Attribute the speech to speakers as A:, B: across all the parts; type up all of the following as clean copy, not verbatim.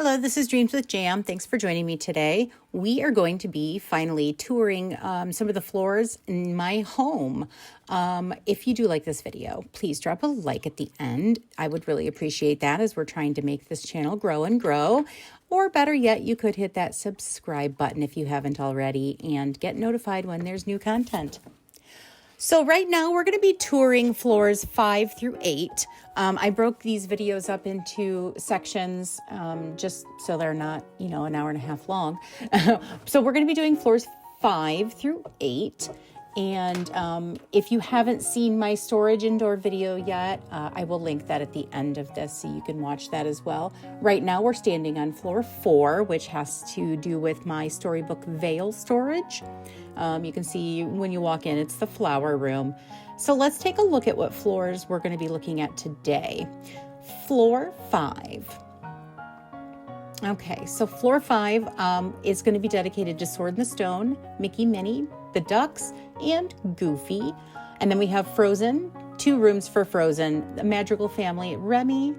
A: Hello, this is Dreams with Jam. Thanks for joining me today. We are going to be finally touring some of the floors in my home. If you do like this video, please drop a like at the end. I would really appreciate that as we're trying to make this channel grow and grow. Or better yet, you could hit that subscribe button if you haven't already and get notified when there's new content. So right now we're going to be touring floors 5 through 8. I broke these videos up into sections just so they're not, an hour and a half long. So we're going to be doing floors 5 through 8. And if you haven't seen my storage indoor video yet, I will link that at the end of this so you can watch that as well. Right now we're standing on floor 4, which has to do with my storybook veil storage. You can see when you walk in, it's the flower room. So let's take a look at what floors we're going to be looking at today. Floor 5. Okay, so floor 5 is going to be dedicated to Sword in the Stone, Mickey, Minnie, the Ducks, and Goofy. And then we have Frozen, 2 rooms for Frozen, the Madrigal Family, Remy,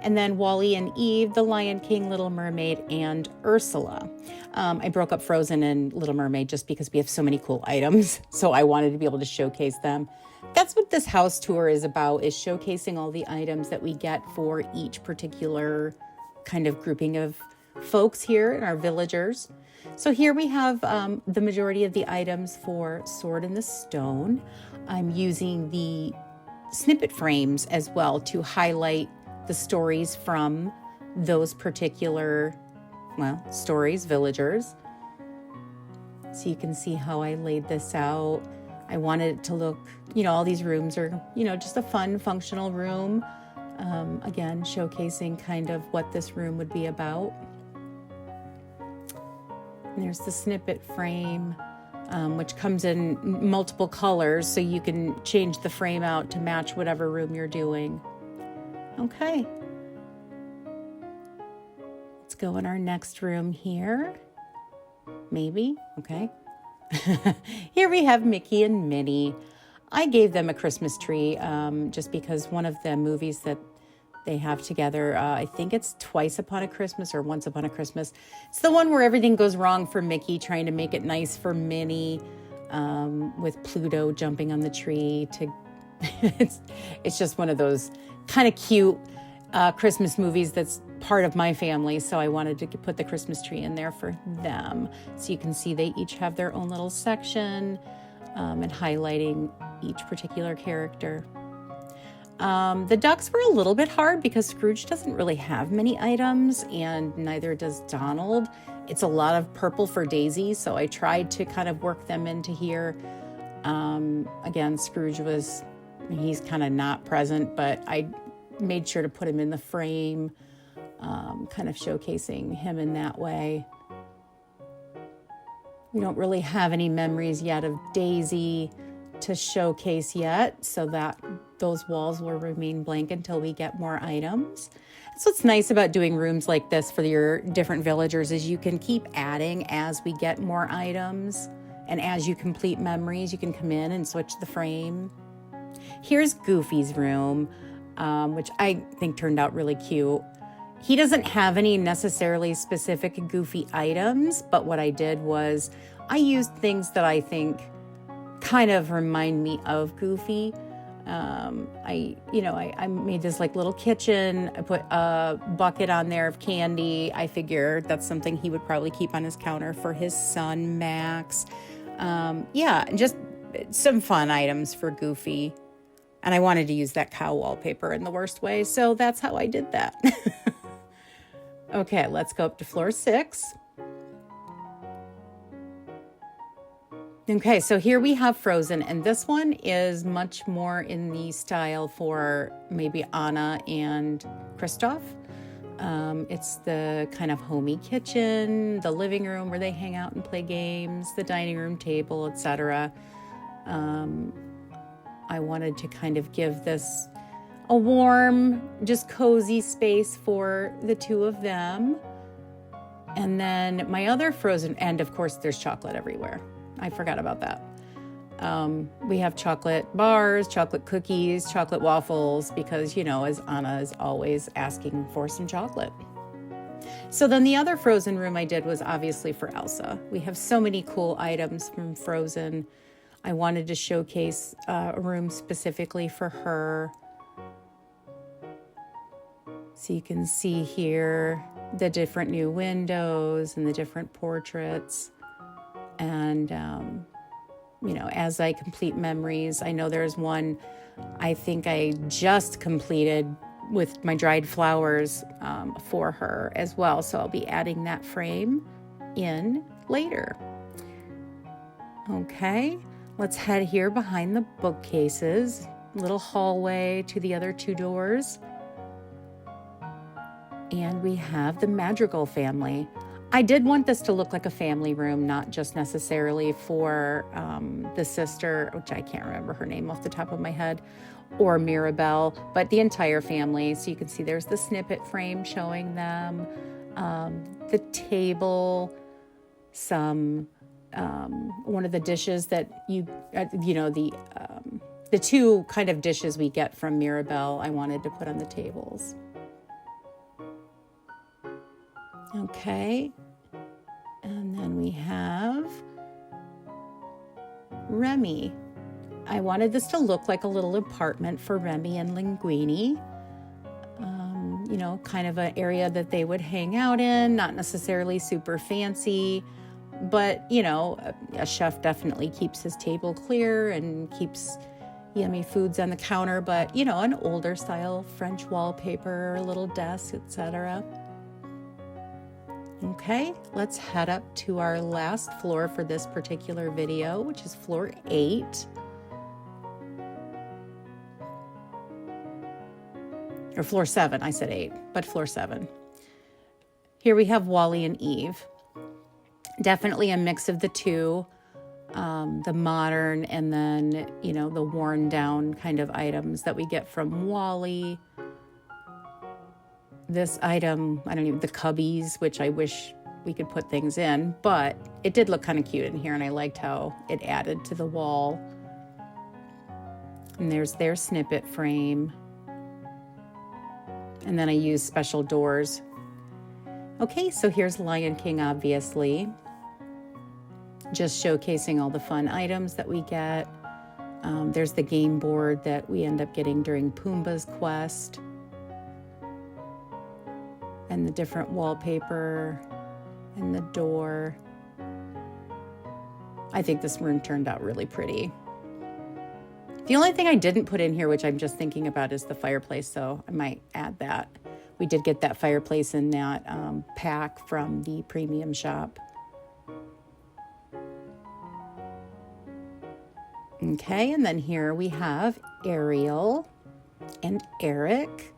A: and then Wally and Eve, The Lion King, Little Mermaid, and Ursula. I broke up Frozen and Little Mermaid just because we have so many cool items, so I wanted to be able to showcase them. That's what this house tour is about, is showcasing all the items that we get for each particular kind of grouping of folks here in our villagers. So here we have the majority of the items for Sword in the Stone. I'm using the snippet frames as well to highlight the stories from those particular, stories, villagers. So you can see how I laid this out. I wanted it to look, all these rooms are, just a fun, functional room. Again, showcasing kind of what this room would be about. And there's the snippet frame, which comes in multiple colors, so you can change the frame out to match whatever room you're doing. Okay. Let's go in our next room here. Maybe. Okay. Here we have Mickey and Minnie. I gave them a Christmas tree just because one of the movies that they have together, I think it's Twice Upon a Christmas or Once Upon a Christmas. It's the one where everything goes wrong for Mickey, trying to make it nice for Minnie, with Pluto jumping on the tree. It's just one of those kind of cute Christmas movies that's part of my family, so I wanted to put the Christmas tree in there for them. So you can see they each have their own little section and highlighting each particular character. The ducks were a little bit hard because Scrooge doesn't really have many items, and neither does Donald. It's a lot of purple for Daisy, so I tried to kind of work them into here. Again, Scrooge he's kind of not present, but I made sure to put him in the frame, kind of showcasing him in that way. We don't really have any memories yet of Daisy to showcase yet, so that those walls will remain blank until we get more items. So what's nice about doing rooms like this for your different villagers is you can keep adding as we get more items, and as you complete memories, you can come in and switch the frame. Here's Goofy's room, which I think turned out really cute. He doesn't have any necessarily specific Goofy items, but what I did was I used things that I think kind of remind me of Goofy. I made this like little kitchen. I put a bucket on there of candy. I figured that's something he would probably keep on his counter for his son, Max. Just some fun items for Goofy. And I wanted to use that cow wallpaper in the worst way, so that's how I did that. Okay, let's go up to floor 6. Okay, so here we have Frozen, and this one is much more in the style for maybe Anna and Kristoff. It's the kind of homey kitchen, the living room where they hang out and play games, the dining room table, etc. I wanted to kind of give this a warm, just cozy space for the two of them. And then my other Frozen, and of course there's chocolate everywhere. I forgot about that. We have chocolate bars, chocolate cookies, chocolate waffles, because, as Anna is always asking for some chocolate. So then the other Frozen room I did was obviously for Elsa. We have so many cool items from Frozen. I wanted to showcase a room specifically for her. So you can see here the different new windows and the different portraits. And, you know, as I complete memories, I know there's one I think I just completed with my dried flowers for her as well. So I'll be adding that frame in later. Okay, let's head here behind the bookcases, little hallway to the other two doors. And we have the Madrigal family. I did want this to look like a family room, not just necessarily for the sister, which I can't remember her name off the top of my head, or Mirabelle, but the entire family. So you can see there's the snippet frame showing them, the table, some one of the dishes that you know, the two kind of dishes we get from Mirabelle I wanted to put on the tables. Okay, and then we have Remy. I wanted this to look like a little apartment for Remy and Linguini. You know, kind of an area that they would hang out in, not necessarily super fancy, but, you know, a chef definitely keeps his table clear and keeps yummy foods on the counter, but, you know, an older style French wallpaper, a little desk, etc. Okay, let's head up to our last floor for this particular video, which is floor 8. Or floor 7, I said 8, but floor 7. Here we have Wally and Eve. Definitely a mix of the two, the modern and then, you know, the worn down kind of items that we get from Wally. This item, I don't even, the cubbies, which I wish we could put things in, but it did look kind of cute in here and I liked how it added to the wall. And there's their snippet frame. And then I use special doors. Okay, so here's Lion King, obviously. Just showcasing all the fun items that we get. There's the game board that we end up getting during Pumbaa's quest. And the different wallpaper and the door. I think this room turned out really pretty. The only thing I didn't put in here, which I'm just thinking about, is the fireplace, so I might add that. We did get that fireplace in that pack from the premium shop. Okay, and then here we have Ariel and Eric.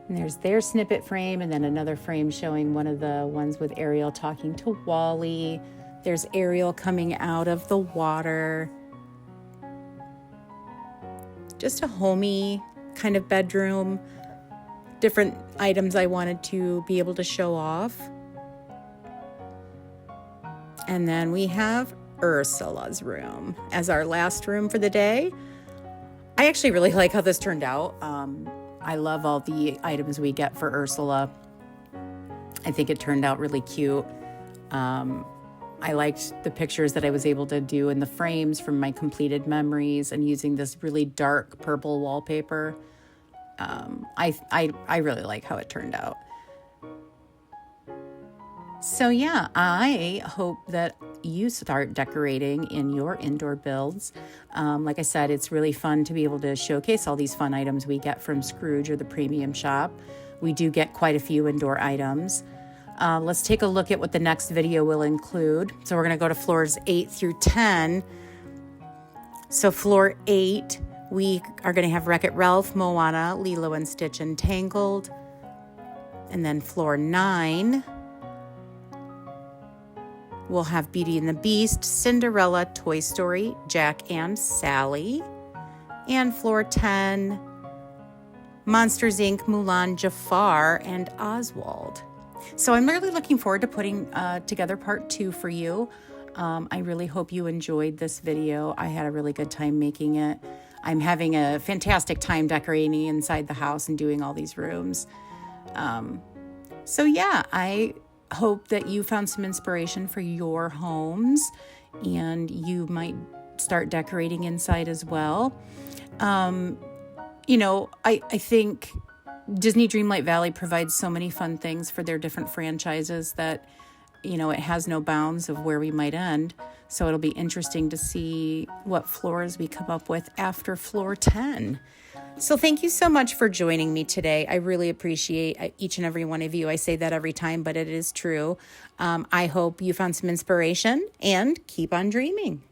A: And there's their snippet frame, and then another frame showing one of the ones with Ariel talking to Wally. There's Ariel coming out of the water. Just a homey kind of bedroom. Different items I wanted to be able to show off. And then we have Ursula's room as our last room for the day. I actually really like how this turned out. I love all the items we get for Ursula. I think it turned out really cute. I liked the pictures that I was able to do in the frames from my completed memories and using this really dark purple wallpaper. I really like how it turned out. So yeah, I hope that you start decorating in your indoor builds. Like I said, it's really fun to be able to showcase all these fun items we get from Scrooge or the premium shop. We do get quite a few indoor items. Let's take a look at what the next video will include. So we're going to go to floors 8 through 10. So floor 8, we are going to have Wreck-It Ralph, Moana, Lilo and Stitch, and Tangled. And then floor 9, we'll have Beauty and the Beast, Cinderella, Toy Story, Jack and Sally. And floor 10, Monsters, Inc., Mulan, Jafar, and Oswald. So I'm really looking forward to putting together part 2 for you. I really hope you enjoyed this video. I had a really good time making it. I'm having a fantastic time decorating inside the house and doing all these rooms. So yeah, I hope that you found some inspiration for your homes and you might start decorating inside as well. I think Disney Dreamlight Valley provides so many fun things for their different franchises that, it has no bounds of where we might end. So it'll be interesting to see what floors we come up with after floor 10. So thank you so much for joining me today. I really appreciate each and every one of you. I say that every time, but it is true. I hope you found some inspiration and keep on dreaming.